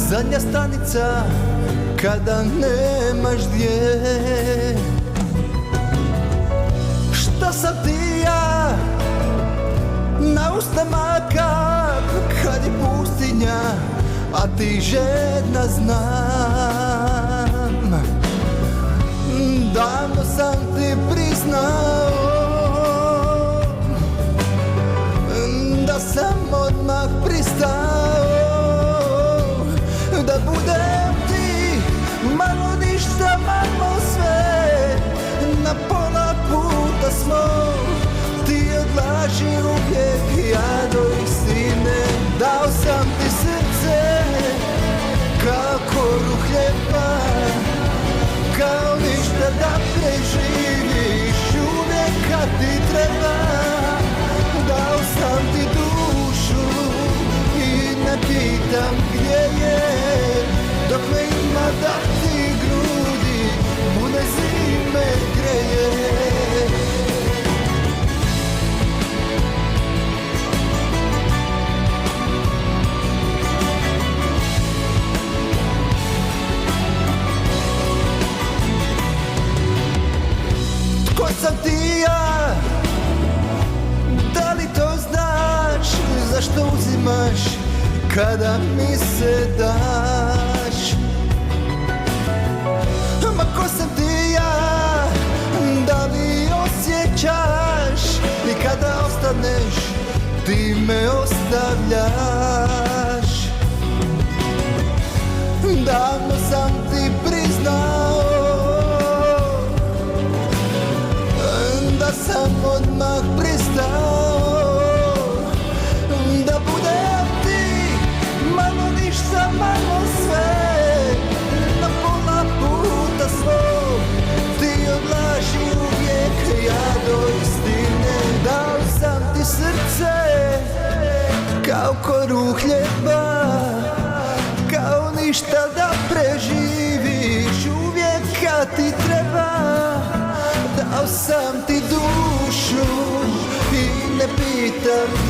zadnja stanica kada nemaš gdje. Šta sam ti ja, na usnama kap kad je pustinja, a ti žedna znam. Davno sam ti priznao da sam odmah pristao da budem ti, malo ništa, malo sve. Na pola puta smo, ti odlaži uvijek, ja do istine. Dao sam ti srce kao koru hljeba, kao ništa da preživiš uvijek kad ti treba. Dao sam ti dušu i ne pitam gdje je, dok me ima da ti grudi bude zime greje. Tko sam ti ja? Da li to znaš? Zašto uzimaš kada mi se daš? Ma ko sam ti ja? Da li osjećaš? I kada ostaneš ti me ostavljaš. Davno sam ti priznao da sam odmah pristao da budem ti, malo ništa, malo sve. Na pola puta svog ti odlaži uvijek, ja do istine. Dao sam ti srce kao koru hljeba, kao ništa da preživiš uvijek kad ti treba. Dao sam ti dušu i ne pitam